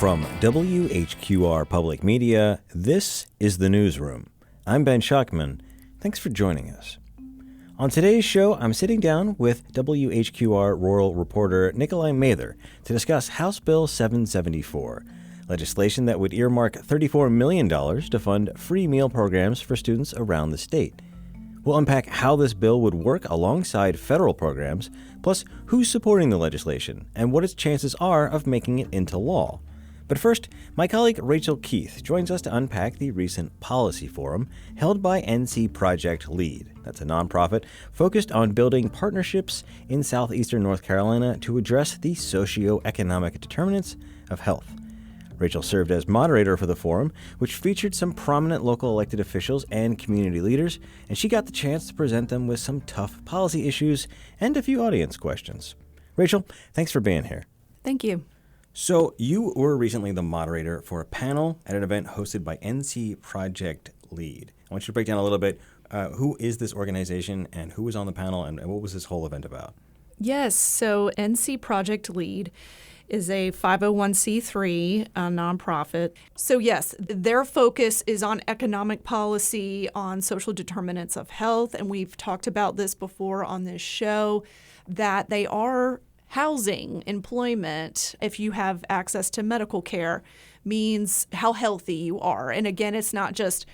From WHQR Public Media, this is The Newsroom. I'm Ben Schuckman. Thanks for joining us. On today's show, I'm sitting down with WHQR rural reporter Nikolai Mather to discuss House Bill 774, legislation that would earmark $34 million to fund free meal programs for students around the state. We'll unpack how this bill would work alongside federal programs, plus who's supporting the legislation and what its chances are of making it into law. But first, my colleague Rachel Keith joins us to unpack the recent policy forum held by NC Project LEAD. That's a nonprofit focused on building partnerships in southeastern North Carolina to address the socioeconomic determinants of health. Rachel served as moderator for the forum, which featured some prominent local elected officials and community leaders, and she got the chance to present them with some tough policy issues and a few audience questions. Rachel, thanks for being here. Thank you. So you were recently the moderator for a panel at an event hosted by NC Project LEAD. I want you to break down a little bit, who is this organization and who was on the panel and what was this whole event about? Yes, so NC Project LEAD is a 501c3 nonprofit. So yes, their focus is on economic policy, on social determinants of health, and we've talked about this before on this show, that they are housing, employment, if you have access to medical care, means how healthy you are. And again, it's not just,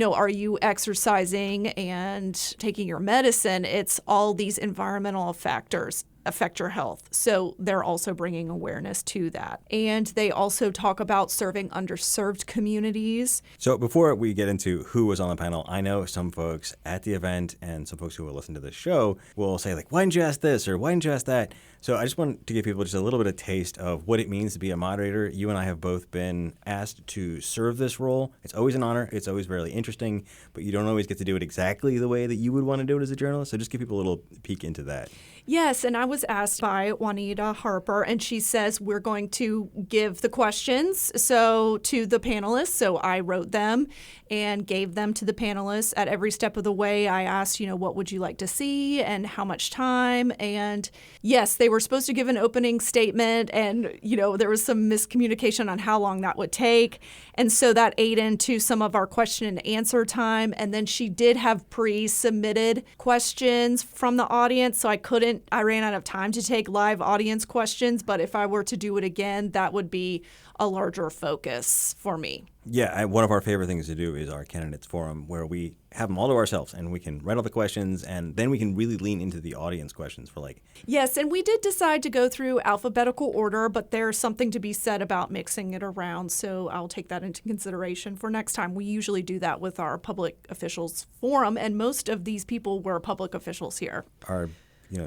are you exercising and taking your medicine? It's all these environmental factors affect your health. So they're also bringing awareness to that. And they also talk about serving underserved communities. So before we get into who was on the panel, I know some folks at the event and some folks who will listen to this show will say, like, why didn't you ask this or why didn't you ask that? So I just want to give people just a little bit of taste of what it means to be a moderator. You and I have both been asked to serve this role. It's always an honor. It's always really interesting, but you don't always get to do it exactly the way that you would want to do it as a journalist. So just give people a little peek into that. Yes, and I was asked by Juanita Harper, and she says we're going to give the questions to the panelists. So I wrote them and gave them to the panelists at every step of the way. I asked, what would you like to see and how much time? And yes, they were supposed to give an opening statement, and there was some miscommunication on how long that would take. And so that ate into some of our question and answer time. And then she did have pre-submitted questions from the audience, so I ran out of time to take live audience questions, but if I were to do it again, that would be a larger focus for me. Yeah, one of our favorite things to do is our candidates forum, where we have them all to ourselves and we can write all the questions and then we can really lean into the audience questions for Yes, and we did decide to go through alphabetical order, but there's something to be said about mixing it around, so I'll take that into consideration for next time. We usually do that with our public officials forum, and most of these people were public officials here. Our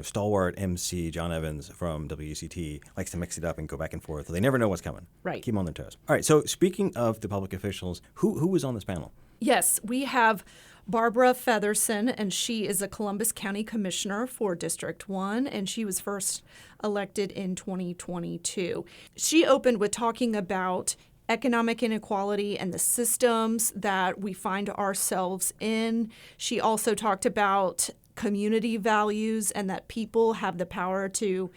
stalwart MC John Evans from WCT likes to mix it up and go back and forth. They never know what's coming. Right. Keep them on their toes. All right. So speaking of the public officials, who was on this panel? Yes, we have Barbara Featherson, and she is a Columbus County Commissioner for District 1, and she was first elected in 2022. She opened with talking about economic inequality and the systems that we find ourselves in. She also talked about community values and that people have the power to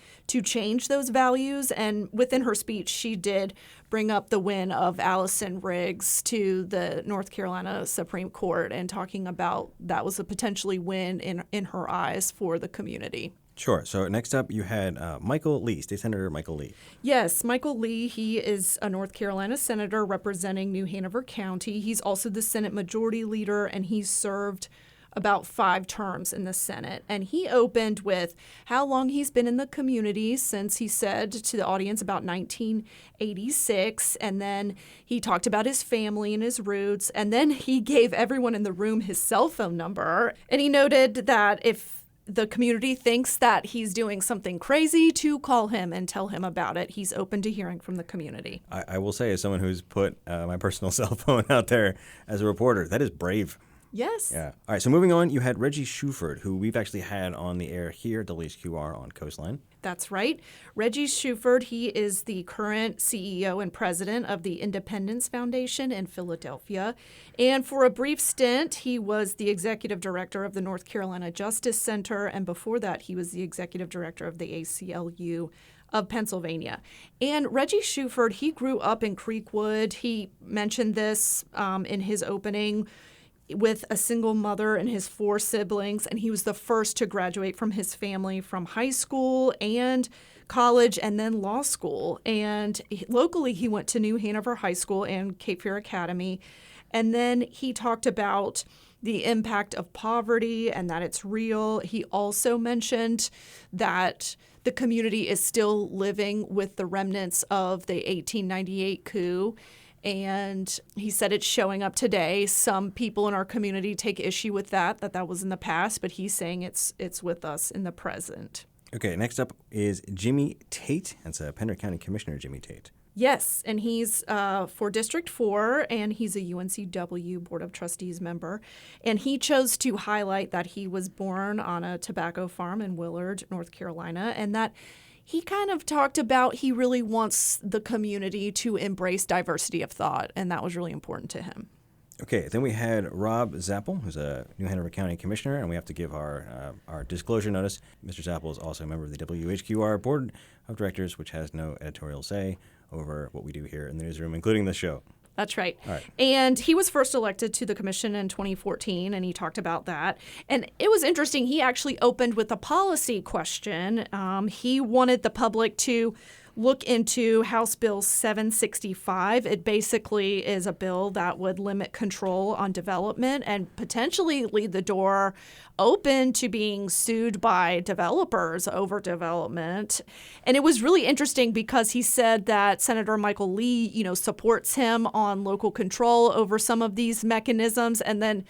change those values. And within her speech, she did bring up the win of Allison Riggs to the North Carolina Supreme Court and talking about that was a potentially win in her eyes for the community. Sure. So next up, you had Michael Lee, State Senator Michael Lee. Yes, Michael Lee, he is a North Carolina senator representing New Hanover County. He's also the Senate Majority Leader, and he's served about 5 terms in the Senate. And he opened with how long he's been in the community since, he said to the audience, about 1986. And then he talked about his family and his roots. And then he gave everyone in the room his cell phone number. And he noted that if the community thinks that he's doing something crazy, to call him and tell him about it. He's open to hearing from the community. I will say, as someone who's put my personal cell phone out there as a reporter, that is brave. Yes. Yeah. All right. So moving on, you had Reggie Shuford, who we've actually had on the air here at WHQR on Coastline. That's right. Reggie Shuford, he is the current CEO and president of the Independence Foundation in Philadelphia. And for a brief stint, he was the executive director of the North Carolina Justice Center. And before that, he was the executive director of the ACLU of Pennsylvania. And Reggie Shuford, he grew up in Creekwood. He mentioned this in his opening, with a single mother and his 4 siblings, and he was the first to graduate from his family from high school and college and then law school. And locally, he went to New Hanover High School and Cape Fear Academy. And then he talked about the impact of poverty and that it's real. He also mentioned that the community is still living with the remnants of the 1898 coup. And he said it's showing up today. Some people in our community take issue with that was in the past, but he's saying it's with us in the present. Okay, next up is Jimmy Tate. That's Pender County Commissioner Jimmy Tate. Yes, and he's for District 4, and he's a UNCW Board of Trustees member. And he chose to highlight that he was born on a tobacco farm in Willard, North Carolina, and that he kind of talked about he really wants the community to embrace diversity of thought, and that was really important to him. Okay, then we had Rob Zappel, who's a New Hanover County Commissioner, and we have to give our disclosure notice. Mr. Zappel is also a member of the WHQR Board of Directors, which has no editorial say over what we do here in the newsroom, including the show. That's right. All right. And he was first elected to the commission in 2014, and he talked about that. And it was interesting. He actually opened with a policy question. He wanted the public to look into House Bill 765. It basically is a bill that would limit control on development and potentially leave the door open to being sued by developers over development. And it was really interesting because he said that Senator Michael Lee, supports him on local control over some of these mechanisms. And then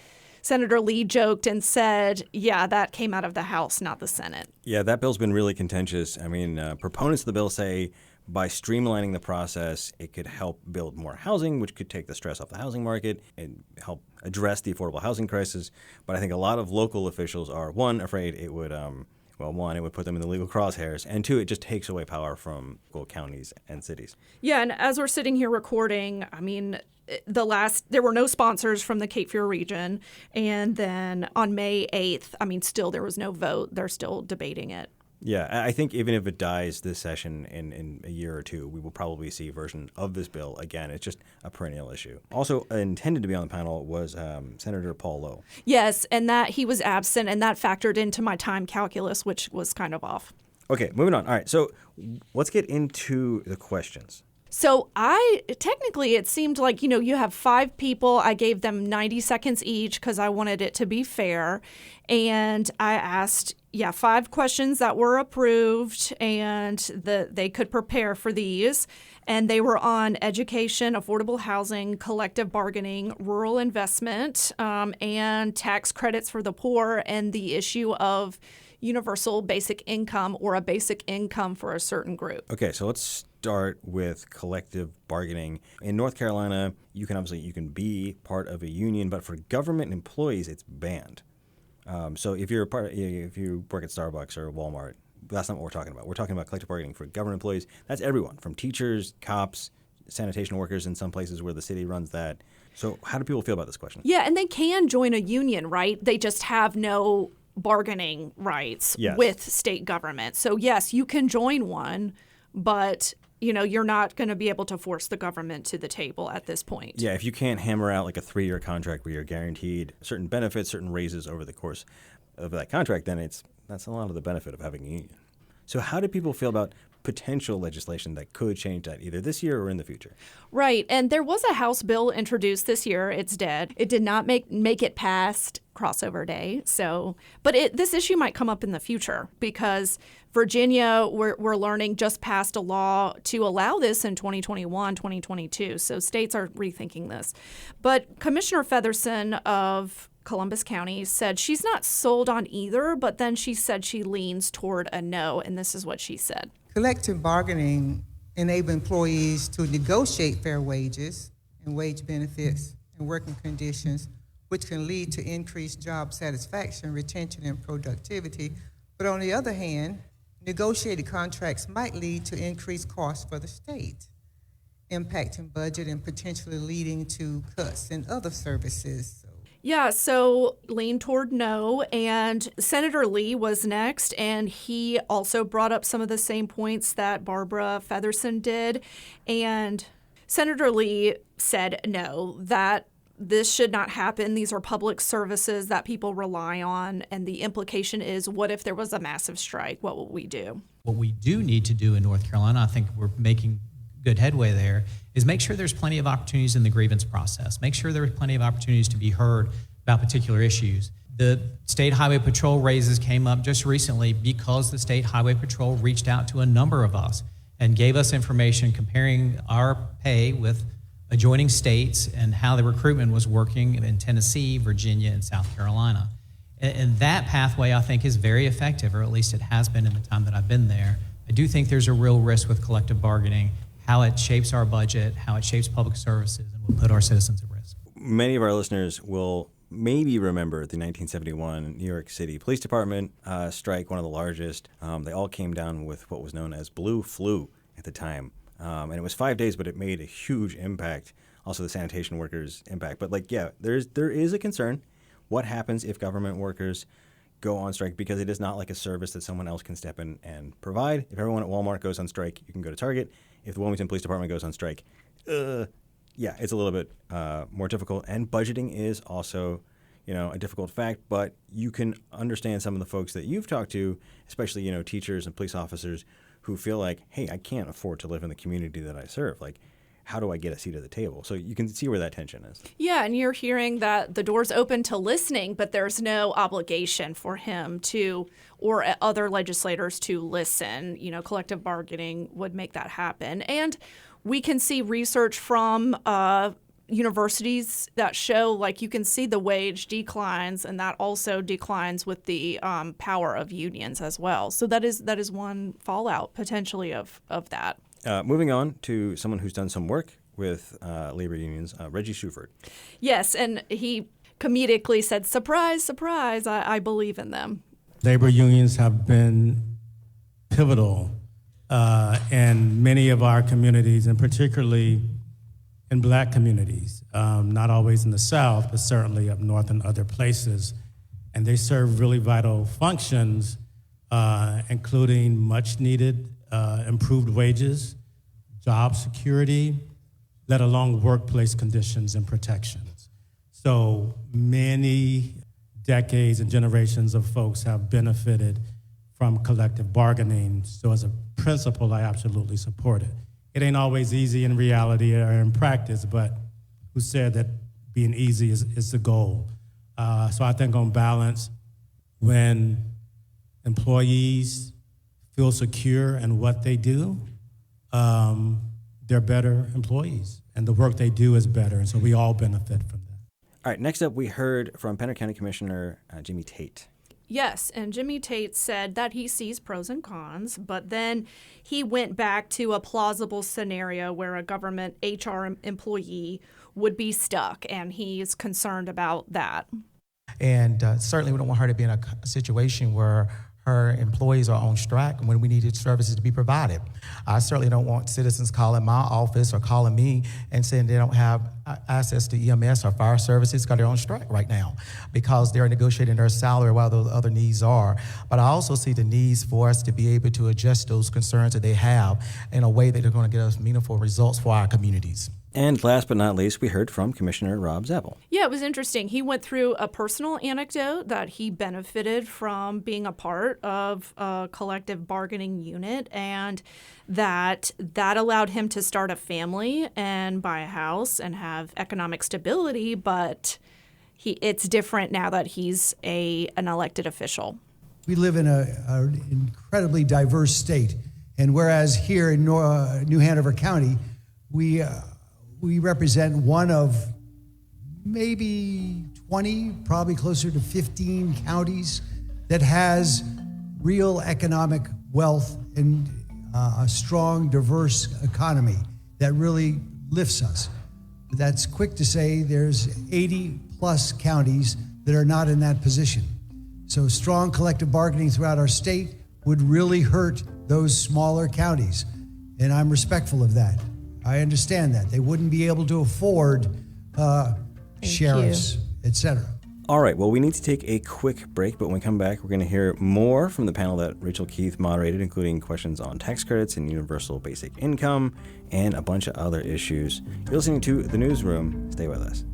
Senator Lee joked and said, yeah, that came out of the House, not the Senate. Yeah, that bill's been really contentious. I mean, proponents of the bill say by streamlining the process, it could help build more housing, which could take the stress off the housing market and help address the affordable housing crisis. But I think a lot of local officials are, one, afraid it would, it would put them in the legal crosshairs, and 2, it just takes away power from local counties and cities. Yeah, and as we're sitting here recording, there were no sponsors from the Cape Fear region, and then on May 8th, still there was no vote. They're still debating it. Yeah, I think even if it dies this session in a year or 2, we will probably see a version of this bill again. It's just a perennial issue. Also intended to be on the panel was Senator Paul Lowe. Yes, and that he was absent, and that factored into my time calculus, which was kind of off. Okay, moving on. All right, so let's get into the questions. So it seemed like, you have 5 people. I gave them 90 seconds each because I wanted it to be fair. And I asked, 5 questions that were approved, and they could prepare for these. And they were on education, affordable housing, collective bargaining, rural investment, and tax credits for the poor, and the issue of universal basic income or a basic income for a certain group. Okay, so let's start with collective bargaining. In North Carolina, you can be part of a union, but for government employees, it's banned. So if you work at Starbucks or Walmart, that's not what we're talking about. We're talking about collective bargaining for government employees. That's everyone, from teachers, cops, sanitation workers in some places where the city runs that. So how do people feel about this question? Yeah, and they can join a union, right? They just have no bargaining rights with state government. So yes, you can join one, but you're not going to be able to force the government to the table at this point. Yeah, if you can't hammer out like a 3-year contract where you're guaranteed certain benefits, certain raises over the course of that contract, then that's a lot of the benefit of having a union. So how do people feel about potential legislation that could change that either this year or in the future? Right, and there was a House bill introduced this year. It's dead. It did not make it past crossover day. But this issue might come up in the future because Virginia, we're learning, just passed a law to allow this in 2021, 2022. So states are rethinking this. But Commissioner Featherson of Columbus County said she's not sold on either, but then she said she leans toward a no, and this is what she said. Collective bargaining enables employees to negotiate fair wages and wage benefits and working conditions, which can lead to increased job satisfaction, retention, and productivity. But on the other hand, negotiated contracts might lead to increased costs for the state, impacting budget and potentially leading to cuts in other services. Yeah, so lean toward no. And Senator Lee was next, and he also brought up some of the same points that Barbara Featherson did. And Senator Lee said no, that this should not happen. These are public services that people rely on. And the implication is, what if there was a massive strike? What will we do? What we do need to do in North Carolina, I think we're making good headway there, is make sure there's plenty of opportunities in the grievance process. Make sure there's plenty of opportunities to be heard about particular issues. The State Highway Patrol raises came up just recently because the State Highway Patrol reached out to a number of us and gave us information comparing our pay with adjoining states and how the recruitment was working in Tennessee, Virginia, and South Carolina. And that pathway, I think, is very effective, or at least it has been in the time that I've been there. I do think there's a real risk with collective bargaining, how it shapes our budget, how it shapes public services, and will put our citizens at risk. Many of our listeners will maybe remember the 1971 New York City Police Department strike, one of the largest. They all came down with what was known as blue flu at the time. And it was 5 days, but it made a huge impact. Also the sanitation workers' impact. But there is a concern. What happens if government workers go on strike? Because it is not like a service that someone else can step in and provide. If everyone at Walmart goes on strike, you can go to Target. If the Wilmington Police Department goes on strike, it's a little bit more difficult. And budgeting is also, a difficult fact. But you can understand some of the folks that you've talked to, especially, teachers and police officers who feel like, hey, I can't afford to live in the community that I serve. Like, how do I get a seat at the table? So you can see where that tension is. Yeah, and you're hearing that the door's open to listening, but there's no obligation for him to, or other legislators to listen. Collective bargaining would make that happen. And we can see research from universities that show, you can see the wage declines, and that also declines with the power of unions as well. So that is one fallout potentially of that. Moving on to someone who's done some work with labor unions, Reggie Shuford. Yes, and he comedically said, surprise, surprise, I believe in them. Labor unions have been pivotal in many of our communities, and particularly in Black communities, not always in the South, but certainly up north and other places. And they serve really vital functions, including much needed improved wages, job security, let alone workplace conditions and protections. So many decades and generations of folks have benefited from collective bargaining. So as a principle, I absolutely support it. It ain't always easy in reality or in practice, but who said that being easy is the goal? So I think on balance, when employees feel secure in what they do, they're better employees, and the work they do is better, and so we all benefit from that. All right, next up we heard from Pender County Commissioner Jimmy Tate. Yes, and Jimmy Tate said that he sees pros and cons, but then he went back to a plausible scenario where a government HR employee would be stuck, and he's concerned about that. And certainly we don't want her to be in a situation where her employees are on strike when we needed services to be provided. I certainly don't want citizens calling my office or calling me and saying they don't have access to EMS or fire services because they're on strike right now because they're negotiating their salary while those other needs are. But I also see the needs for us to be able to address those concerns that they have in a way that they're going to get us meaningful results for our communities. And last but not least, we heard from Commissioner Rob Zappel. Yeah, it was interesting. He went through a personal anecdote that he benefited from being a part of a collective bargaining unit, and that allowed him to start a family and buy a house and have economic stability, but it's different now that he's an elected official. We live in an incredibly diverse state, and whereas here in New Hanover County, we represent one of maybe 20, probably closer to 15 counties that has real economic wealth and a strong, diverse economy that really lifts us. That's quick to say there's 80 plus counties that are not in that position. So strong collective bargaining throughout our state would really hurt those smaller counties. And I'm respectful of that. I understand that. They wouldn't be able to afford sheriffs, et cetera. All right, well, we need to take a quick break, but when we come back, we're going to hear more from the panel that Rachel Keith moderated, including questions on tax credits and universal basic income and a bunch of other issues. You're listening to The Newsroom. Stay with us.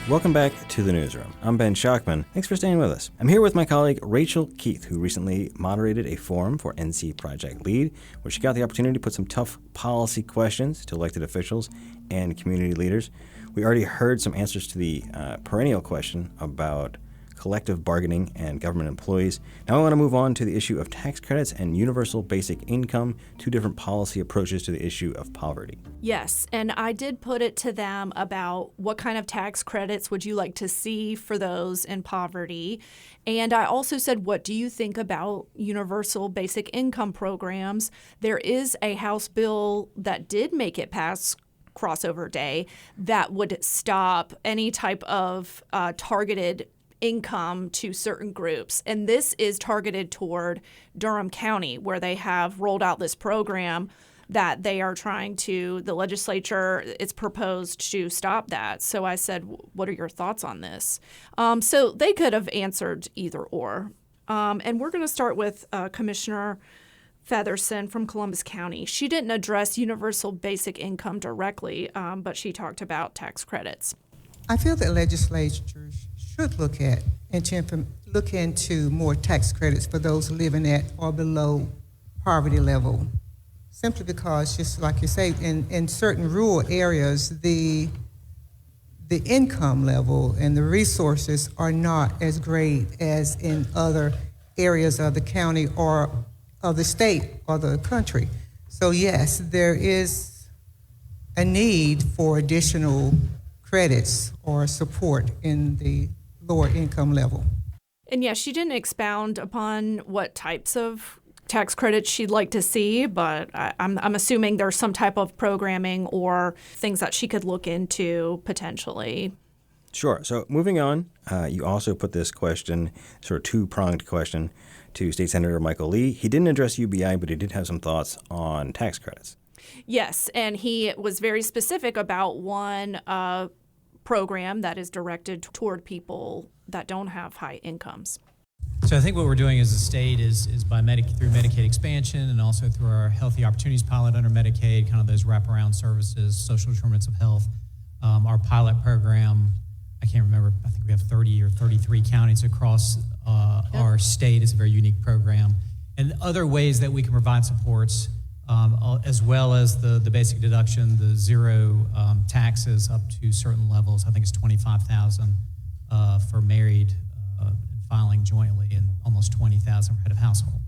Welcome back to The Newsroom. I'm Ben Schockman. Thanks for staying with us. I'm here with my colleague Rachel Keith, who recently moderated a forum for NC Project LEAD, where she got the opportunity to put some tough policy questions to elected officials and community leaders. We already heard some answers to the perennial question about collective bargaining and government employees. Now I want to move on to the issue of tax credits and universal basic income, two different policy approaches to the issue of poverty. Yes, and I did put it to them about what kind of tax credits would you like to see for those in poverty. And I also said, what do you think about universal basic income programs? There is a House bill that did make it past crossover day that would stop any type of targeted income to certain groups. And this is targeted toward Durham County, where they have rolled out this program that they are trying to, the legislature, it's proposed to stop that. So I said, what are your thoughts on this? So they could have answered either or. And we're going to start with Commissioner Featherson from Columbus County. She didn't address universal basic income directly, but she talked about tax credits. I feel that legislatures should look into more tax credits for those living at or below poverty level, simply because, just like you say, in certain rural areas, the income level and the resources are not as great as in other areas of the county or of the state or the country. So yes, there is a need for additional credits or support in the lower income level. And yes, she didn't expound upon what types of tax credits she'd like to see, but I'm assuming there's some type of programming or things that she could look into potentially. Sure. So moving on, you also put this question, sort of two-pronged question, to State Senator Michael Lee. He didn't address UBI, but he did have some thoughts on tax credits. Yes, and he was very specific about one program that is directed toward people that don't have high incomes. So I think what we're doing as a state is by through Medicaid expansion and also through our Healthy Opportunities pilot under Medicaid, kind of those wraparound services, social determinants of health. Our pilot program, I can't remember, I think we have 30 or 33 counties across our state. It's a very unique program. And other ways that we can provide supports, as well as the basic deduction, the zero taxes up to certain levels. I think it's $25,000 for married and filing jointly, and almost $20,000 for head of household.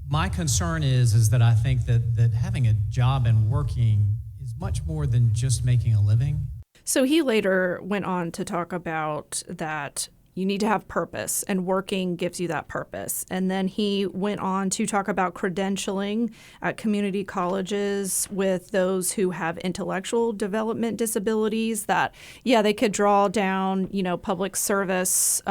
My concern is that I think that having a job and working is much more than just making a living. So he later went on to talk about that you need to have purpose, and working gives you that purpose. And then he went on to talk about credentialing at community colleges with those who have intellectual development disabilities, that, yeah, they could draw down, public service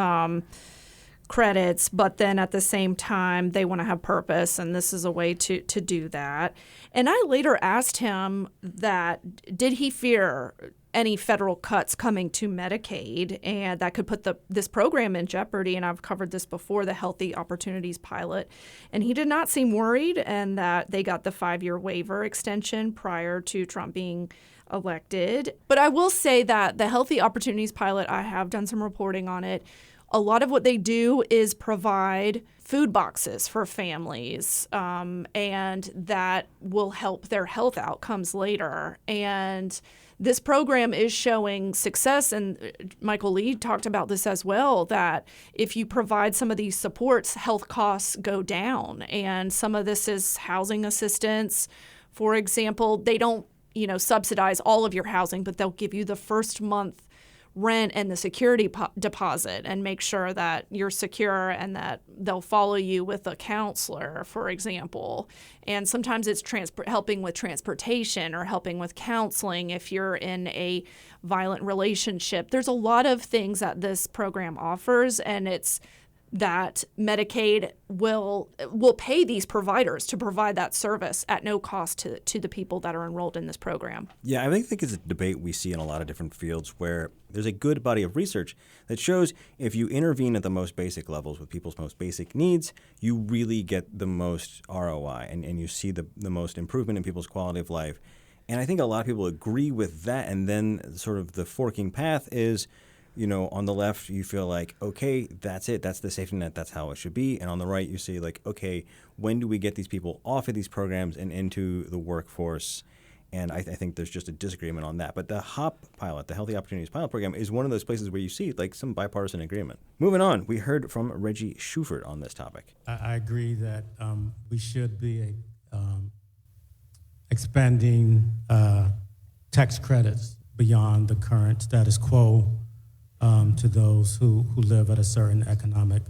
credits, but then at the same time, they want to have purpose, and this is a way to do that. And I later asked him that, did he fear any federal cuts coming to Medicaid, and that could put this program in jeopardy? And I've covered this before, the Healthy Opportunities pilot. And he did not seem worried, and that they got the 5-year waiver extension prior to Trump being elected. But I will say that the Healthy Opportunities pilot, I have done some reporting on it. A lot of what they do is provide food boxes for families, and that will help their health outcomes later. And this program is showing success, and Michael Lee talked about this as well, that if you provide some of these supports, health costs go down. And some of this is housing assistance. For example, they don't, subsidize all of your housing, but they'll give you the first month rent and the security deposit and make sure that you're secure and that they'll follow you with a counselor, for example. And sometimes it's helping with transportation or helping with counseling if you're in a violent relationship. There's a lot of things that this program offers, and it's that Medicaid will pay these providers to provide that service at no cost to the people that are enrolled in this program. Yeah, I think it's a debate we see in a lot of different fields where there's a good body of research that shows if you intervene at the most basic levels with people's most basic needs, you really get the most ROI and you see the most improvement in people's quality of life. And I think a lot of people agree with that. And then sort of the forking path is, on the left, you feel like, okay, that's it. That's the safety net. That's how it should be. And on the right, you see like, okay, when do we get these people off of these programs and into the workforce? And I think there's just a disagreement on that. But the HOP pilot, the Healthy Opportunities Pilot Program, is one of those places where you see like some bipartisan agreement. Moving on, we heard from Reggie Schufert on this topic. I agree that we should be expanding tax credits beyond the current status quo to those who live at a certain economic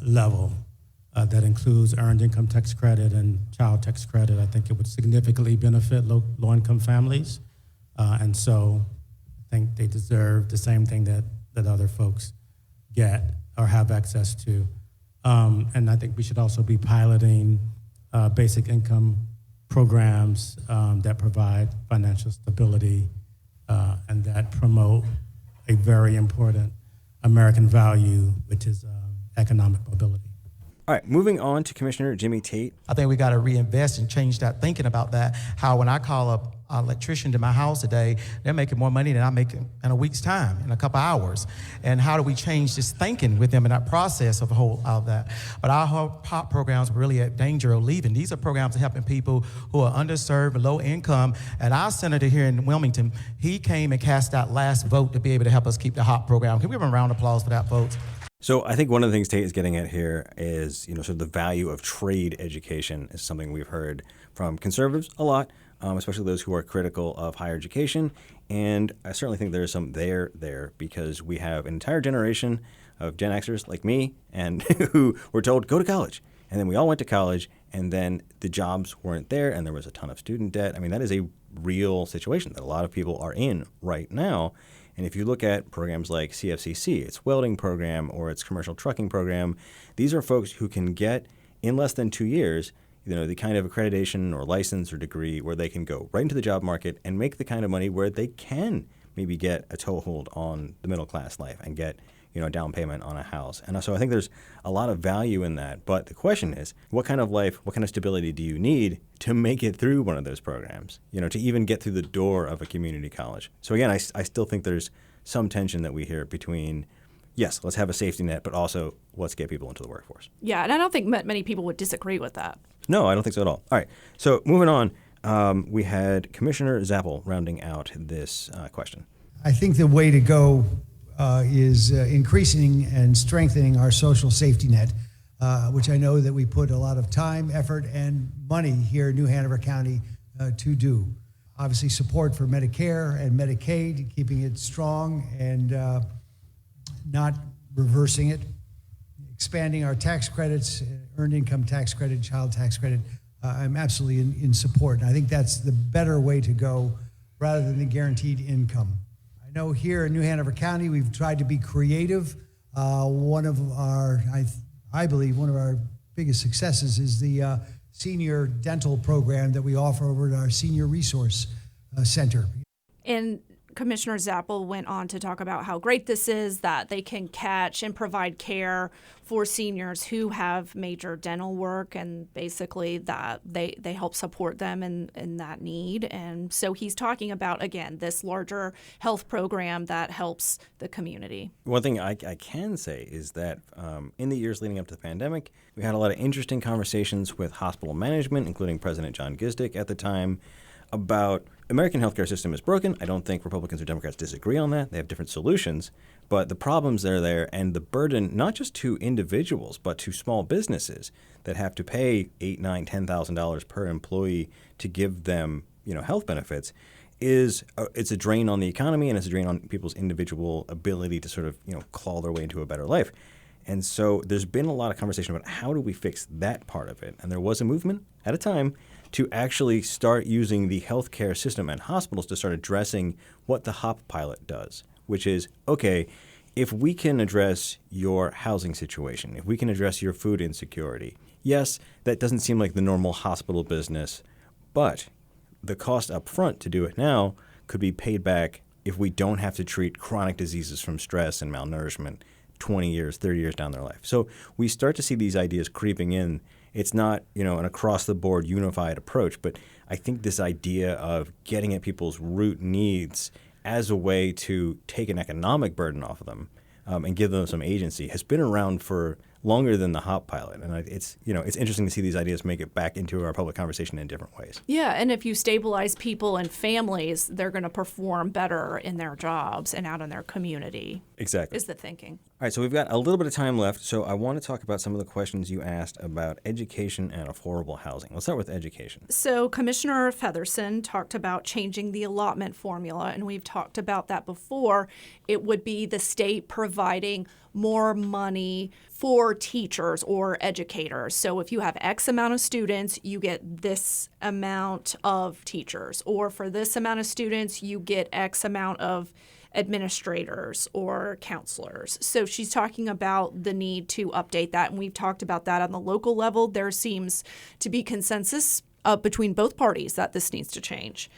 level. That includes earned income tax credit and child tax credit. I think it would significantly benefit low-income families. And so I think they deserve the same thing that other folks get or have access to. And I think we should also be piloting basic income programs that provide financial stability and that promote a very important American value, which is economic mobility. All right, moving on to Commissioner Jimmy Tate. I think we got to reinvest and change that thinking about that. How when I call up an electrician to my house today, they're making more money than I make in a week's time, in a couple hours. And how do we change this thinking with them in that process of all that? But our whole POP programs are really at danger of leaving. These are programs helping people who are underserved, low income. And our senator here in Wilmington, he came and cast that last vote to be able to help us keep the HOP program. Can we give him a round of applause for that, folks? So I think one of the things Tate is getting at here is, sort of the value of trade education is something we've heard from conservatives a lot, especially those who are critical of higher education. And I certainly think there's some there because we have an entire generation of Gen Xers like me and who were told, go to college. And then we all went to college and then the jobs weren't there and there was a ton of student debt. I mean, that is a real situation that a lot of people are in right now. And if you look at programs like CFCC, its welding program or its commercial trucking program, these are folks who can get in less than 2 years, the kind of accreditation or license or degree where they can go right into the job market and make the kind of money where they can maybe get a toehold on the middle class life and get a down payment on a house. And so I think there's a lot of value in that. But the question is, what kind of life, what kind of stability do you need to make it through one of those programs, to even get through the door of a community college? So again, I still think there's some tension that we hear between, yes, let's have a safety net, but also let's get people into the workforce. Yeah, and I don't think many people would disagree with that. No, I don't think so at all. All right, so moving on, we had Commissioner Zappel rounding out this question. I think the way to go is increasing and strengthening our social safety net, which I know that we put a lot of time, effort, and money here in New Hanover County to do. Obviously, support for Medicare and Medicaid, keeping it strong and not reversing it. Expanding our tax credits, earned income tax credit, child tax credit. I'm absolutely in support. And I think that's the better way to go rather than the guaranteed income. I know here in New Hanover County, we've tried to be creative. One of our, I believe, one of our biggest successes is the senior dental program that we offer over at our Senior Resource Center. And Commissioner Zappel went on to talk about how great this is, that they can catch and provide care for seniors who have major dental work, and basically that they help support them in that need. And so he's talking about, again, this larger health program that helps the community. One thing I can say is that in the years leading up to the pandemic, we had a lot of interesting conversations with hospital management, including President John Gizdick at the time, about American healthcare system is broken. I don't think Republicans or Democrats disagree on that. They have different solutions, but the problems are there, and the burden not just to individuals but to small businesses that have to pay $8,000, $9,000, $10,000 per employee to give them, health benefits. is it's a drain on the economy and it's a drain on people's individual ability to sort of claw their way into a better life. And so there's been a lot of conversation about how do we fix that part of it. And there was a movement at a time to actually start using the healthcare system and hospitals to start addressing what the HOP pilot does, which is, okay, if we can address your housing situation, if we can address your food insecurity, yes, that doesn't seem like the normal hospital business, but the cost up front to do it now could be paid back if we don't have to treat chronic diseases from stress and malnourishment 20 years, 30 years down their life. So we start to see these ideas creeping in. It's not, an across-the-board unified approach, but I think this idea of getting at people's root needs as a way to take an economic burden off of them and give them some agency has been around for longer than the HOP pilot. And it's interesting to see these ideas make it back into our public conversation in different ways. Yeah, and if you stabilize people and families, they're going to perform better in their jobs and out in their community. Exactly. Is the thinking. All right, so we've got a little bit of time left, so I want to talk about some of the questions you asked about education and affordable housing. Let's start with education. So Commissioner Featherson talked about changing the allotment formula, and we've talked about that before. It would be the state providing more money for teachers or educators. So if you have X amount of students, you get this amount of teachers. Or for this amount of students, you get X amount of administrators or counselors. So she's talking about the need to update that. And we've talked about that on the local level. There seems to be consensus between both parties that this needs to change.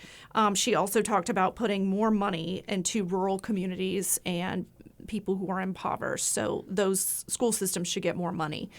She also talked about putting more money into rural communities and people who are impoverished. So those school systems should get more money.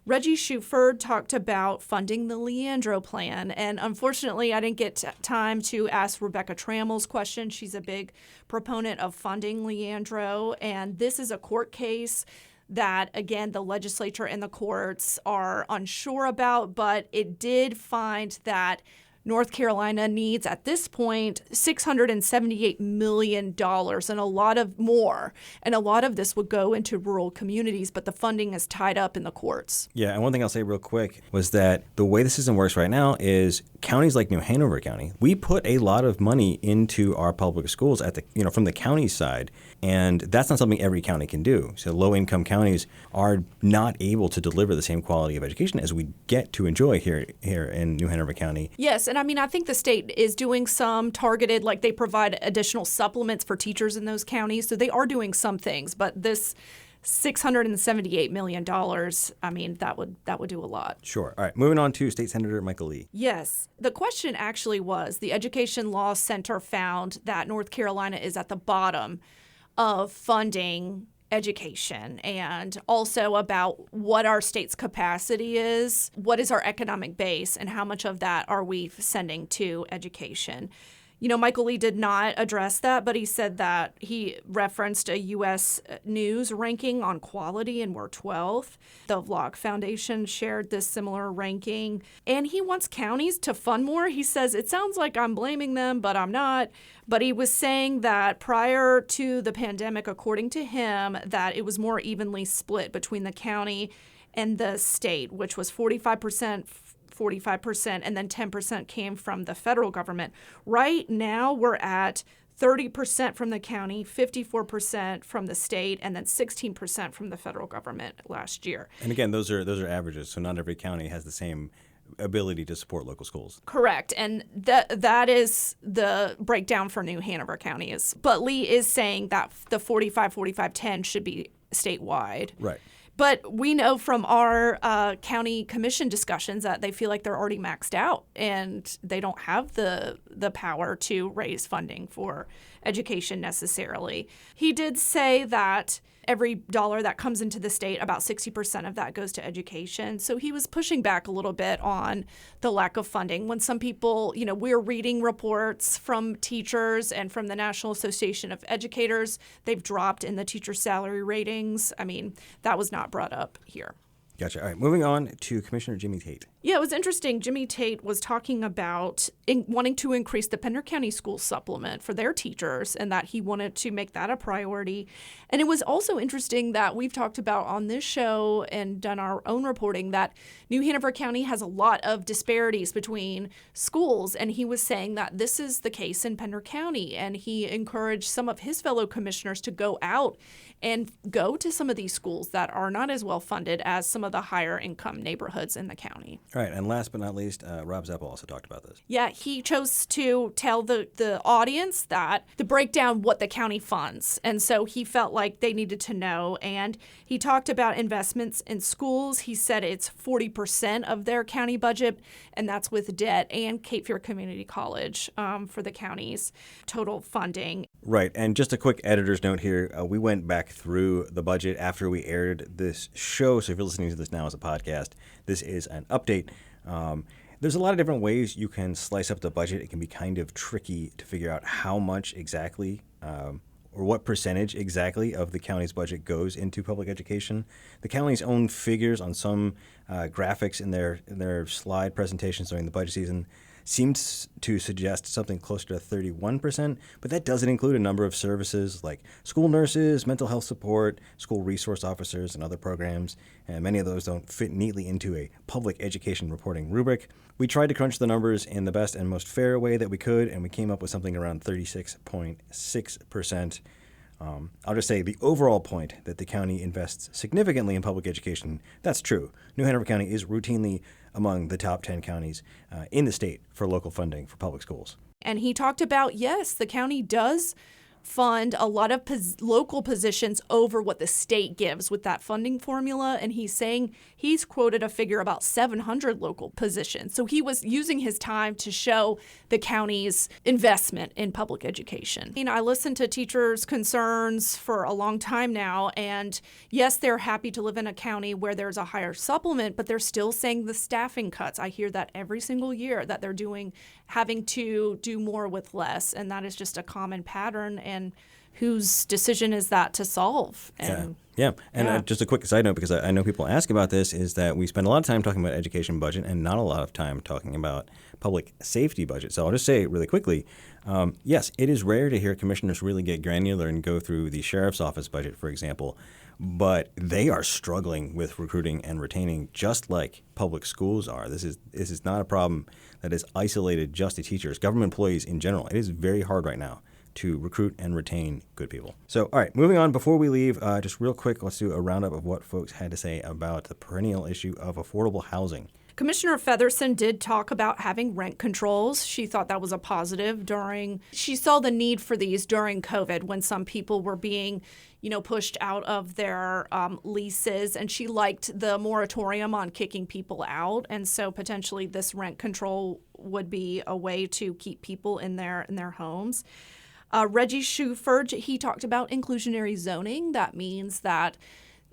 Reggie Shuford talked about funding the Leandro plan. And unfortunately, I didn't get time to ask Rebecca Trammell's question. She's a big proponent of funding Leandro. And this is a court case that, again, the legislature and the courts are unsure about. But it did find that North Carolina needs, at this point, $678 million and a lot of more. And a lot of this would go into rural communities, but the funding is tied up in the courts. Yeah, and one thing I'll say real quick was that the way the system works right now is counties like New Hanover County, we put a lot of money into our public schools at the from the county side, and that's not something every county can do. So low-income counties are not able to deliver the same quality of education as we get to enjoy here in New Hanover County. Yes, and I think the state is doing some targeted, like they provide additional supplements for teachers in those counties, so they are doing some things, but this $678 million, that would do a lot. Sure. All right. Moving on to State Senator Michael Lee. Yes. The question actually was, the Education Law Center found that North Carolina is at the bottom of funding education, and also about what our state's capacity is, what is our economic base, and how much of that are we sending to education. Michael Lee did not address that, but he said that he referenced a U.S. News ranking on quality, and we're 12th. The Vlog Foundation shared this similar ranking, and he wants counties to fund more. He says, it sounds like I'm blaming them, but I'm not. But he was saying that prior to the pandemic, according to him, that it was more evenly split between the county and the state, which was 45%, and then 10% came from the federal government. Right now, we're at 30% from the county, 54% from the state, and then 16% from the federal government last year. And again, those are averages, so not every county has the same ability to support local schools. Correct, and that is the breakdown for New Hanover County. But Lee is saying that the 45-45-10 should be statewide. Right. But we know from our county commission discussions that they feel like they're already maxed out and they don't have the power to raise funding for education necessarily. He did say that every dollar that comes into the state, about 60% of that goes to education. So he was pushing back a little bit on the lack of funding. When some people, we're reading reports from teachers and from the National Association of Educators, they've dropped in the teacher salary ratings. That was not brought up here. Gotcha. All right, moving on to Commissioner Jimmy Tate. Yeah, it was interesting. Jimmy Tate was talking about wanting to increase the Pender County School supplement for their teachers and that he wanted to make that a priority. And it was also interesting that we've talked about on this show and done our own reporting that New Hanover County has a lot of disparities between schools. And he was saying that this is the case in Pender County. And he encouraged some of his fellow commissioners to go out and go to some of these schools that are not as well funded as some of the higher income neighborhoods in the county. All right, and last but not least, Rob Zeppel also talked about this. Yeah, he chose to tell the audience that to break down what the county funds. And so he felt like they needed to know. And he talked about investments in schools. He said it's 40% of their county budget, and that's with debt and Cape Fear Community College for the county's total funding. Right, and just a quick editor's note here. We went back through the budget after we aired this show, so if you're listening to this now as a podcast, this is an update. There's a lot of different ways you can slice up the budget. It can be kind of tricky to figure out how much exactly or what percentage exactly of the county's budget goes into public education. The county's own figures on some graphics in their slide presentations during the budget season seems to suggest something closer to 31%, but that doesn't include a number of services like school nurses, mental health support, school resource officers, and other programs, and many of those don't fit neatly into a public education reporting rubric. We tried to crunch the numbers in the best and most fair way that we could, and we came up with something around 36.6%. I'll just say the overall point that the county invests significantly in public education, that's true. New Hanover County is routinely among the top 10 counties in the state for local funding for public schools. And he talked about, yes, the county does fund a lot of local positions over what the state gives with that funding formula. And he's saying he's quoted a figure about 700 local positions. So he was using his time to show the county's investment in public education. I listened to teachers' concerns for a long time now. And yes, they're happy to live in a county where there's a higher supplement, but they're still saying the staffing cuts. I hear that every single year that they're having to do more with less. And that is just a common pattern. And whose decision is that to solve? And just a quick side note, because I know people ask about this, is that we spend a lot of time talking about education budget and not a lot of time talking about public safety budget. So I'll just say really quickly, yes, it is rare to hear commissioners really get granular and go through the sheriff's office budget, for example, but they are struggling with recruiting and retaining just like public schools are. This is not a problem that is isolated just to teachers, government employees in general. It is very hard right now to recruit and retain good people. So, all right, moving on. Before we leave, just real quick, let's do a roundup of what folks had to say about the perennial issue of affordable housing. Commissioner Featherson did talk about having rent controls. She thought that was a positive she saw the need for these during COVID when some people were being, pushed out of their leases, and she liked the moratorium on kicking people out. And so potentially this rent control would be a way to keep people in their homes. Reggie Shuford, he talked about inclusionary zoning. That means that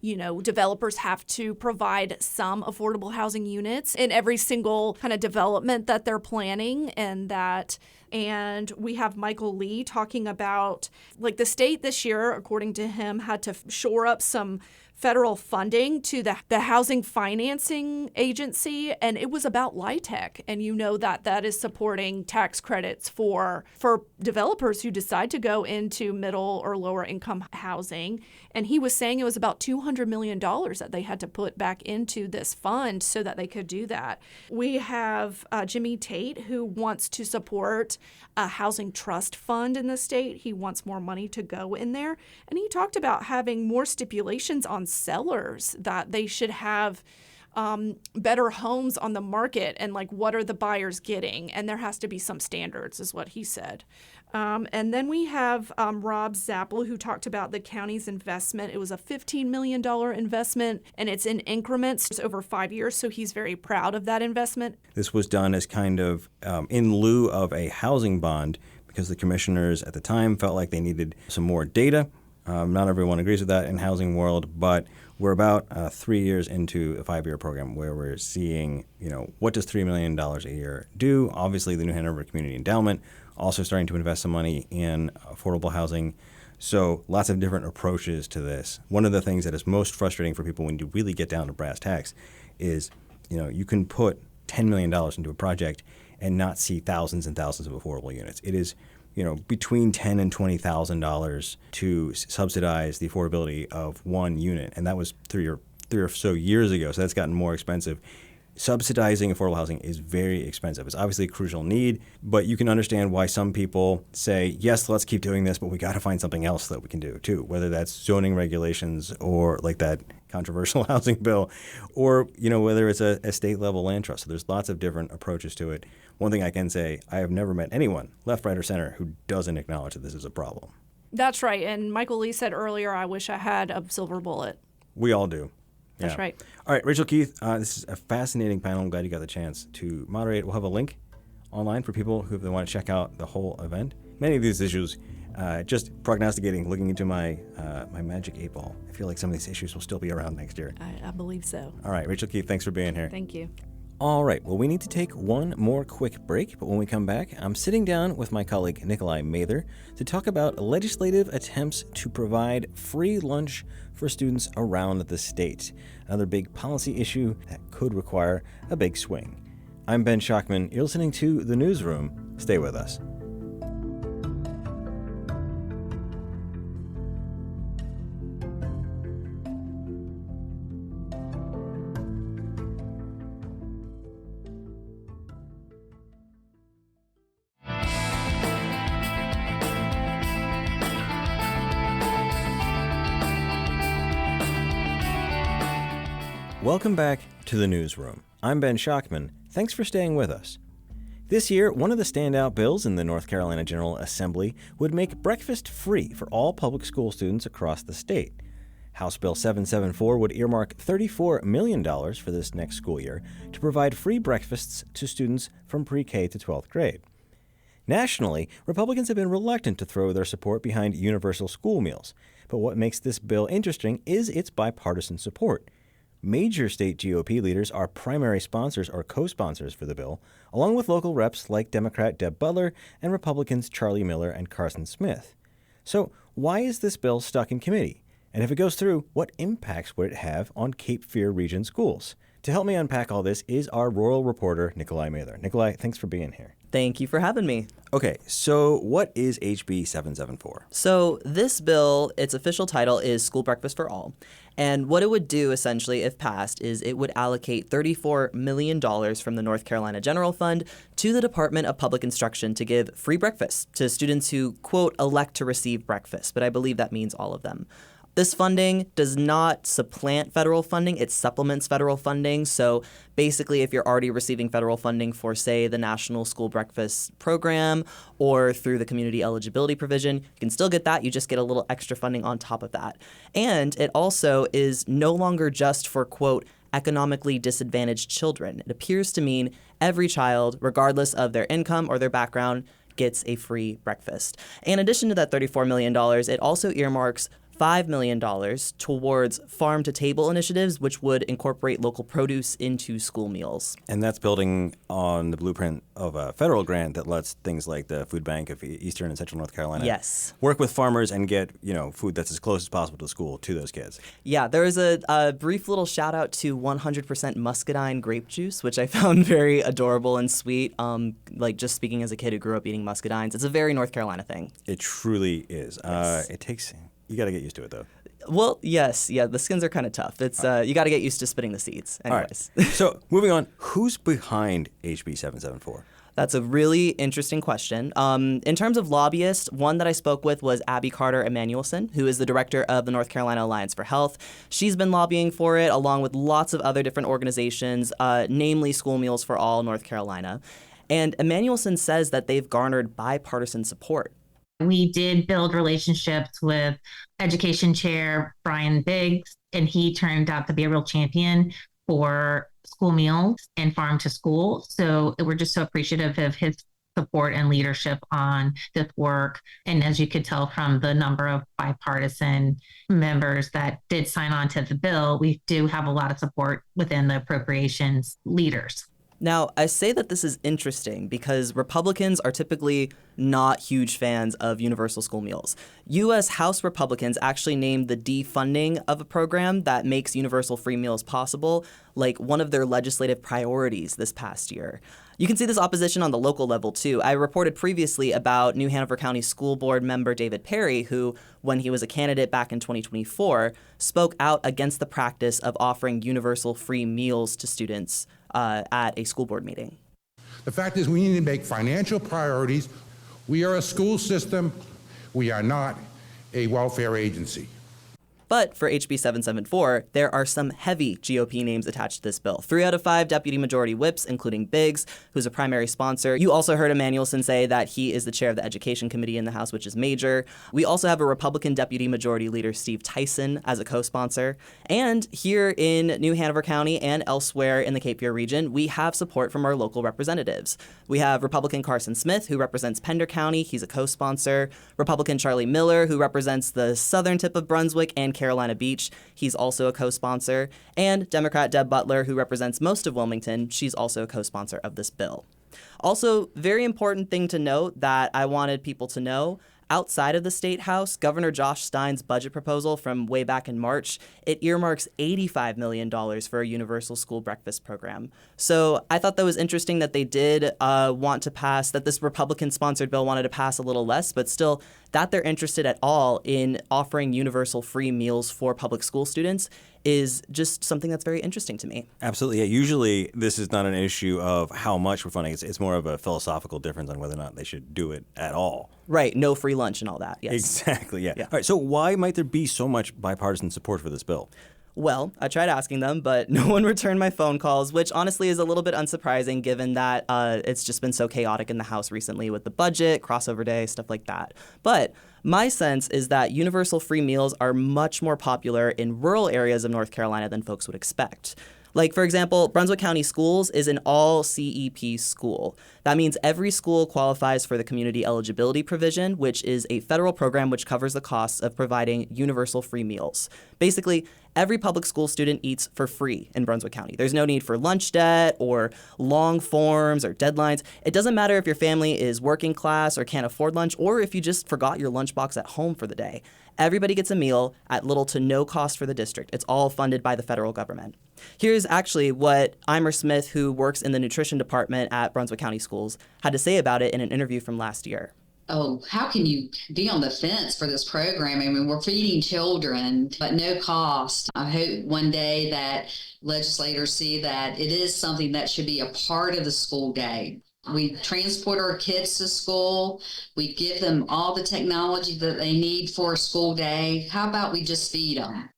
developers have to provide some affordable housing units in every single kind of development that they're planning, and we have Michael Lee talking about the state this year, according to him, had to shore up some federal funding to the Housing Financing Agency, and it was about LIHTC. And that is supporting tax credits for developers who decide to go into middle or lower income housing. And he was saying it was about $200 million that they had to put back into this fund so that they could do that. We have Jimmy Tate, who wants to support a housing trust fund in the state. He wants more money to go in there. And he talked about having more stipulations on sellers, that they should have better homes on the market, and what are the buyers getting, and there has to be some standards, is what he said. And then we have Rob Zeppel, who talked about the county's investment. It was a $15 million investment, and it's in increments over 5 years, so he's very proud of that investment. This was done as kind of in lieu of a housing bond, because the commissioners at the time felt like they needed some more data. Not everyone agrees with that in housing world, but we're about 3 years into a 5-year program where we're seeing, what does $3 million a year do? Obviously, the New Hanover Community Endowment also starting to invest some money in affordable housing. So lots of different approaches to this. One of the things that is most frustrating for people when you really get down to brass tacks is, you can put $10 million into a project and not see thousands and thousands of affordable units. It is, between $10,000 and $20,000 to subsidize the affordability of one unit. And that was three or so years ago. So that's gotten more expensive. Subsidizing affordable housing is very expensive. It's obviously a crucial need, but you can understand why some people say, yes, let's keep doing this, but we got to find something else that we can do too, whether that's zoning regulations or like that controversial housing bill, or whether it's a state level land trust. So there's lots of different approaches to it. One thing I can say, I have never met anyone, left, right, or center, who doesn't acknowledge that this is a problem. That's right. And Michael Lee said earlier, I wish I had a silver bullet. We all do. That's right. All right, Rachel Keith, this is a fascinating panel. I'm glad you got the chance to moderate. We'll have a link online for people who want to check out the whole event. Many of these issues, just prognosticating, looking into my magic 8-ball, I feel like some of these issues will still be around next year. I believe so. All right, Rachel Keith, thanks for being here. Thank you. All right, well, we need to take one more quick break, but when we come back, I'm sitting down with my colleague Nikolai Mather to talk about legislative attempts to provide free lunch for students around the state. Another big policy issue that could require a big swing. I'm Ben Schachman. You're listening to The Newsroom. Stay with us. Welcome back to The Newsroom. I'm Ben Schachman. Thanks for staying with us. This year, one of the standout bills in the North Carolina General Assembly would make breakfast free for all public school students across the state. House Bill 774 would earmark $34 million for this next school year to provide free breakfasts to students from pre-K to 12th grade. Nationally, Republicans have been reluctant to throw their support behind universal school meals, but what makes this bill interesting is its bipartisan support. Major state GOP leaders are primary sponsors or co-sponsors for the bill, along with local reps like Democrat Deb Butler and Republicans Charlie Miller and Carson Smith. So why is this bill stuck in committee? And if it goes through, what impacts would it have on Cape Fear region schools? To help me unpack all this is our rural reporter, Nikolai Mather. Nikolai, thanks for being here. Thank you for having me. Okay, so what is HB 774? So this bill, its official title is School Breakfast for All. And what it would do, essentially, if passed, is it would allocate $34 million from the North Carolina General Fund to the Department of Public Instruction to give free breakfast to students who, quote, elect to receive breakfast. But I believe that means all of them. This funding does not supplant federal funding. It supplements federal funding. So basically, if you're already receiving federal funding for, say, the National School Breakfast Program or through the Community Eligibility Provision, you can still get that. You just get a little extra funding on top of that. And it also is no longer just for, quote, economically disadvantaged children. It appears to mean every child, regardless of their income or their background, gets a free breakfast. In addition to that $34 million, it also earmarks $5 million towards farm-to-table initiatives, which would incorporate local produce into school meals. And that's building on the blueprint of a federal grant that lets things like the Food Bank of Eastern and Central North Carolina work with farmers and get, food that's as close as possible to school to those kids. Yeah, there is a brief little shout out to 100% muscadine grape juice, which I found very adorable and sweet. Like just speaking as a kid who grew up eating muscadines, it's a very North Carolina thing. It truly is. Yes. You got to get used to it, though. Well, yes. Yeah, the skins are kind of tough. It's you got to get used to spitting the seeds. Anyways. All right. So moving on, who's behind HB 774? That's a really interesting question. In terms of lobbyists, one that I spoke with was Abby Carter Emanuelson, who is the director of the North Carolina Alliance for Health. She's been lobbying for it, along with lots of other different organizations, namely School Meals for All North Carolina. And Emanuelson says that they've garnered bipartisan support. We did build relationships with Education Chair Brian Biggs, and he turned out to be a real champion for school meals and farm to school. So we're just so appreciative of his support and leadership on this work. And as you could tell from the number of bipartisan members that did sign on to the bill, we do have a lot of support within the appropriations leaders. Now, I say that this is interesting because Republicans are typically not huge fans of universal school meals. U.S. House Republicans actually named the defunding of a program that makes universal free meals possible like one of their legislative priorities this past year. You can see this opposition on the local level, too. I reported previously about New Hanover County School Board member David Perry, who, when he was a candidate back in 2024, spoke out against the practice of offering universal free meals to students at a school board meeting. The fact is we need to make financial priorities. We are a school system. We are not a welfare agency. But for HB 774, there are some heavy GOP names attached to this bill. 3 out of 5 deputy majority whips, including Biggs, who's a primary sponsor. You also heard Emanuelson say that he is the chair of the Education Committee in the House, which is major. We also have a Republican deputy majority leader, Steve Tyson, as a co-sponsor. And here in New Hanover County and elsewhere in the Cape Fear region, we have support from our local representatives. We have Republican Carson Smith, who represents Pender County. He's a co-sponsor. Republican Charlie Miller, who represents the southern tip of Brunswick and Carolina Beach. He's also a co-sponsor. And Democrat Deb Butler, who represents most of Wilmington. She's also a co-sponsor of this bill. Also, very important thing to note that I wanted people to know, outside of the State House, Governor Josh Stein's budget proposal from way back in March, it earmarks $85 million for a universal school breakfast program. So I thought that was interesting that they did want to pass, that this Republican-sponsored bill wanted to pass a little less, but still, that they're interested at all in offering universal free meals for public school students is just something that's very interesting to me. Absolutely. Yeah. Usually this is not an issue of how much we're funding. It's more of a philosophical difference on whether or not they should do it at all. Right. No free lunch and all that. Yes. Exactly. Yeah. All right. So why might there be so much bipartisan support for this bill? Well, I tried asking them, but no one returned my phone calls, which honestly is a little bit unsurprising given that it's just been so chaotic in the House recently with the budget, crossover day, stuff like that. But my sense is that universal free meals are much more popular in rural areas of North Carolina than folks would expect. Like, for example, Brunswick County Schools is an all CEP school. That means every school qualifies for the community eligibility provision, which is a federal program which covers the costs of providing universal free meals. Basically, every public school student eats for free in Brunswick County. There's no need for lunch debt or long forms or deadlines. It doesn't matter if your family is working class or can't afford lunch, or if you just forgot your lunchbox at home for the day. Everybody gets a meal at little to no cost for the district. It's all funded by the federal government. Here's actually what Eimer Smith, who works in the nutrition department at Brunswick County Schools, had to say about it in an interview from last year. Oh, how can you be on the fence for this program? I mean, we're feeding children at no cost. I hope one day that legislators see that it is something that should be a part of the school day. We transport our kids to school. We give them all the technology that they need for a school day. How about we just feed them?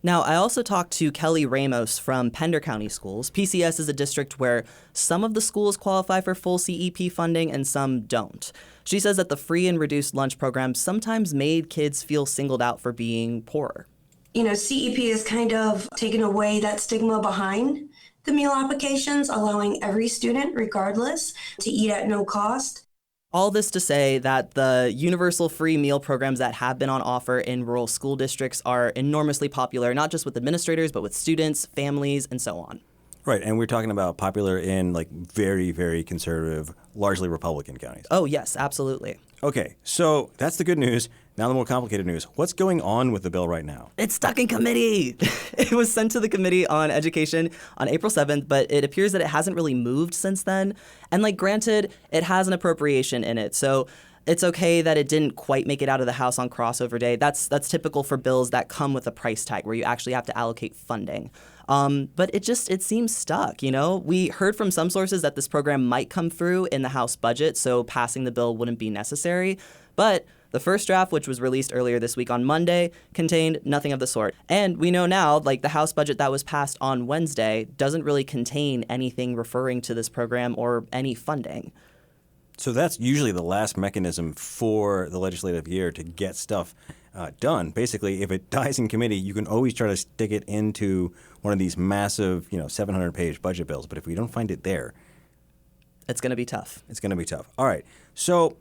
Now, I also talked to Kelly Ramos from Pender County Schools. PCS is a district where some of the schools qualify for full CEP funding and some don't. She says that the free and reduced lunch program sometimes made kids feel singled out for being poorer. You know, CEP has kind of taken away that stigma behind the meal applications, allowing every student, regardless, to eat at no cost. All this to say that the universal free meal programs that have been on offer in rural school districts are enormously popular, not just with administrators, but with students, families, and so on. Right, and we're talking about popular in like very, very conservative, largely Republican counties. Oh, yes, absolutely. Okay, so that's the good news. Now the more complicated news. What's going on with the bill right now? It's stuck in committee. It was sent to the Committee on Education on April 7th, but it appears that it hasn't really moved since then. And granted, it has an appropriation in it, so it's okay that it didn't quite make it out of the House on crossover day. That's typical for bills that come with a price tag where you actually have to allocate funding. But it seems stuck, you know? We heard from some sources that this program might come through in the House budget, so passing the bill wouldn't be necessary. But the first draft, which was released earlier this week on Monday, contained nothing of the sort. And we know now, the House budget that was passed on Wednesday doesn't really contain anything referring to this program or any funding. So that's usually the last mechanism for the legislative year to get stuff done. Basically, if it dies in committee, you can always try to stick it into one of these massive, 700-page budget bills. But if we don't find it there, it's going to be tough. It's going to be tough. All right. So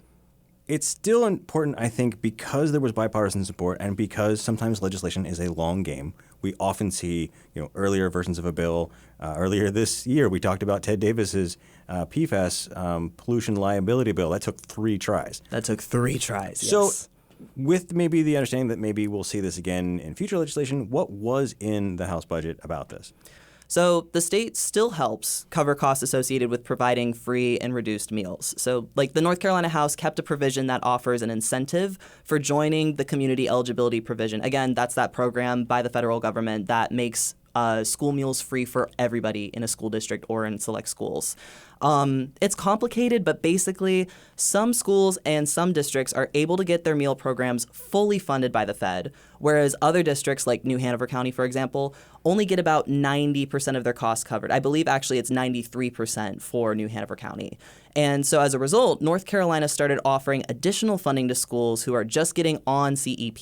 it's still important, I think, because there was bipartisan support and because sometimes legislation is a long game. We often see, earlier versions of a bill. Earlier this year, we talked about Ted Davis's PFAS pollution liability bill. That took 3 tries. Yes. So with maybe the understanding that maybe we'll see this again in future legislation, what was in the House budget about this? So the state still helps cover costs associated with providing free and reduced meals. So like the North Carolina House kept a provision that offers an incentive for joining the community eligibility provision. Again, that's that program by the federal government that makes school meals free for everybody in a school district or in select schools. It's complicated, but basically some schools and some districts are able to get their meal programs fully funded by the Fed, whereas other districts like New Hanover County, for example, only get about 90% of their costs covered. I believe actually it's 93% for New Hanover County. And so as a result, North Carolina started offering additional funding to schools who are just getting on CEP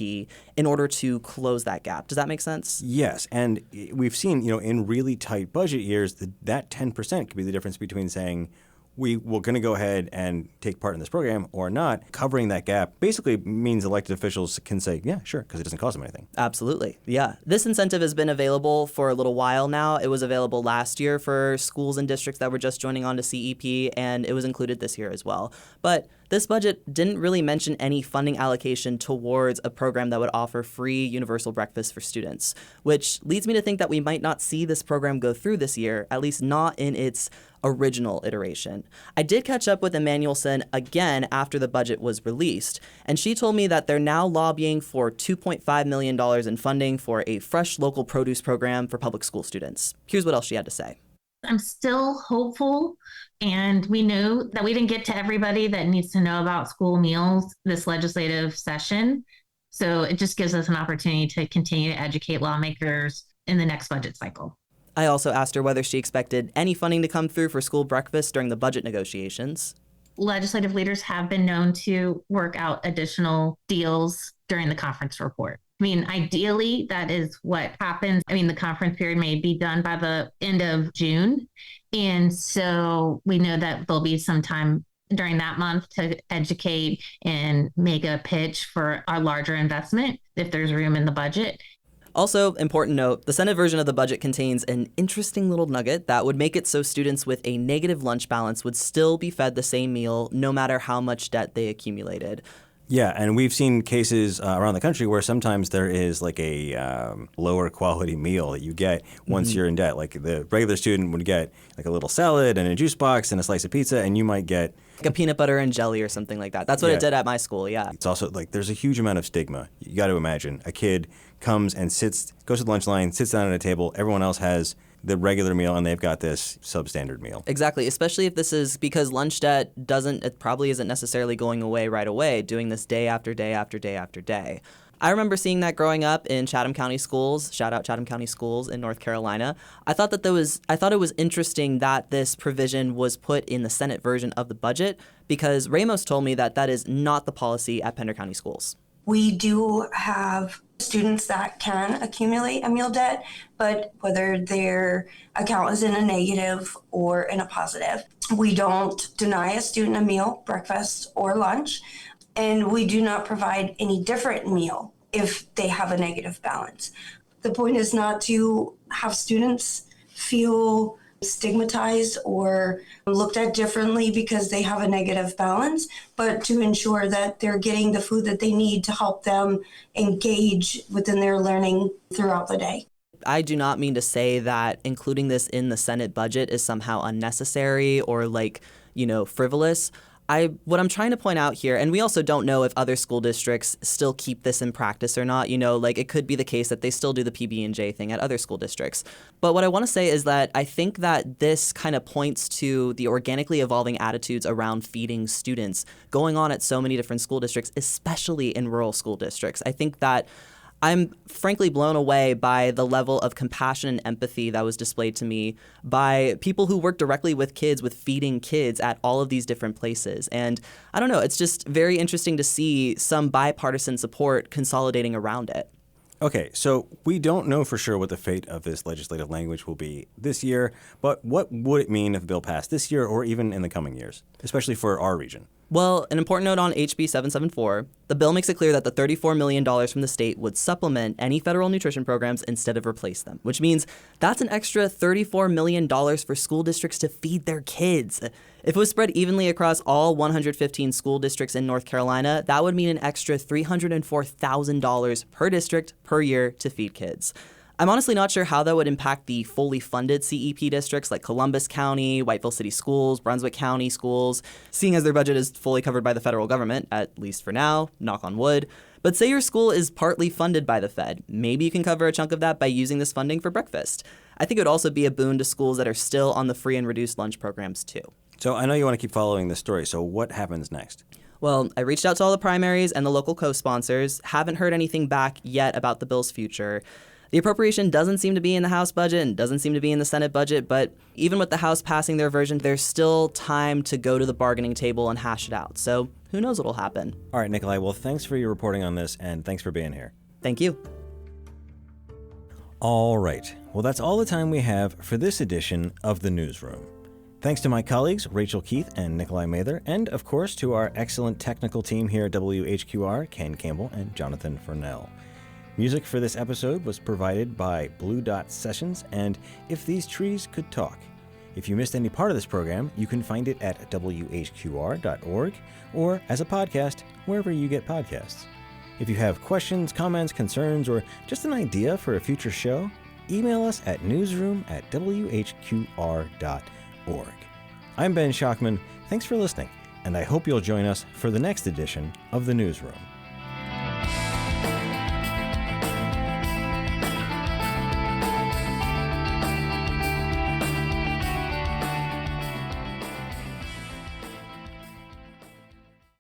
in order to close that gap. Does that make sense? Yes, and we've seen, in really tight budget years, that 10% could be the difference between saying we're going to go ahead and take part in this program or not. Covering that gap basically means elected officials can say, yeah, sure, because it doesn't cost them anything. Absolutely. Yeah. This incentive has been available for a little while now. It was available last year for schools and districts that were just joining on to CEP, and it was included this year as well. But this budget didn't really mention any funding allocation towards a program that would offer free universal breakfast for students, which leads me to think that we might not see this program go through this year, at least not in its original iteration. I did catch up with Emmanuelson again after the budget was released, and she told me that they're now lobbying for $2.5 million in funding for a fresh local produce program for public school students. Here's what else she had to say. I'm still hopeful, and we know that we didn't get to everybody that needs to know about school meals this legislative session. So it just gives us an opportunity to continue to educate lawmakers in the next budget cycle. I also asked her whether she expected any funding to come through for school breakfast during the budget negotiations. Legislative leaders have been known to work out additional deals during the conference report. I mean, ideally, that is what happens. I mean, the conference period may be done by the end of June. And so we know that there'll be some time during that month to educate and make a pitch for our larger investment if there's room in the budget. Also, important note, the Senate version of the budget contains an interesting little nugget that would make it so students with a negative lunch balance would still be fed the same meal no matter how much debt they accumulated. Yeah, and we've seen cases around the country where sometimes there is like a lower quality meal that you get once you're in debt. Like the regular student would get like a little salad and a juice box and a slice of pizza, and you might get like a peanut butter and jelly or something like that. That's what it did at my school, yeah. It's also like there's a huge amount of stigma. You got to imagine a kid comes and goes to the lunch line, sits down at a table, everyone else has the regular meal and they've got this substandard meal. Exactly, especially if this is because lunch debt it probably isn't necessarily going away right away, doing this day after day after day after day. I remember seeing that growing up in Chatham County schools. Shout out Chatham County schools in North Carolina. I thought it was interesting that this provision was put in the Senate version of the budget because Ramos told me that is not the policy at Pender County schools. We do have students that can accumulate a meal debt, but whether their account is in a negative or in a positive, we don't deny a student a meal, breakfast or lunch, and we do not provide any different meal if they have a negative balance. The point is not to have students feel stigmatized or looked at differently because they have a negative balance, but to ensure that they're getting the food that they need to help them engage within their learning throughout the day. I do not mean to say that including this in the Senate budget is somehow unnecessary or frivolous. What I'm trying to point out here, and we also don't know if other school districts still keep this in practice or not, it could be the case that they still do the PB&J thing at other school districts. But what I want to say is that I think that this kind of points to the organically evolving attitudes around feeding students going on at so many different school districts, especially in rural school districts. I think that I'm frankly blown away by the level of compassion and empathy that was displayed to me by people who work directly with kids, with feeding kids at all of these different places. And I don't know, it's just very interesting to see some bipartisan support consolidating around it. Okay, so we don't know for sure what the fate of this legislative language will be this year, but what would it mean if the bill passed this year or even in the coming years, especially for our region? Well, an important note on HB 774, the bill makes it clear that the $34 million from the state would supplement any federal nutrition programs instead of replace them, which means that's an extra $34 million for school districts to feed their kids. If it was spread evenly across all 115 school districts in North Carolina, that would mean an extra $304,000 per district per year to feed kids. I'm honestly not sure how that would impact the fully funded CEP districts like Columbus County, Whiteville City Schools, Brunswick County Schools, seeing as their budget is fully covered by the federal government, at least for now, knock on wood. But say your school is partly funded by the Fed. Maybe you can cover a chunk of that by using this funding for breakfast. I think it would also be a boon to schools that are still on the free and reduced lunch programs too. So I know you want to keep following this story, so what happens next? Well, I reached out to all the primaries and the local co-sponsors, haven't heard anything back yet about the bill's future. The appropriation doesn't seem to be in the House budget and doesn't seem to be in the Senate budget, but even with the House passing their version, there's still time to go to the bargaining table and hash it out. So who knows what'll happen. All right, Nikolai, well, thanks for your reporting on this, and thanks for being here. Thank you. All right. Well, that's all the time we have for this edition of The Newsroom. Thanks to my colleagues, Rachel Keith and Nikolai Mather, and of course to our excellent technical team here at WHQR, Ken Campbell and Jonathan Furnell. Music for this episode was provided by Blue Dot Sessions and If These Trees Could Talk. If you missed any part of this program, you can find it at whqr.org or as a podcast wherever you get podcasts. If you have questions, comments, concerns, or just an idea for a future show, email us at newsroom@whqr.org. I'm Ben Schachman. Thanks for listening, and I hope you'll join us for the next edition of The Newsroom.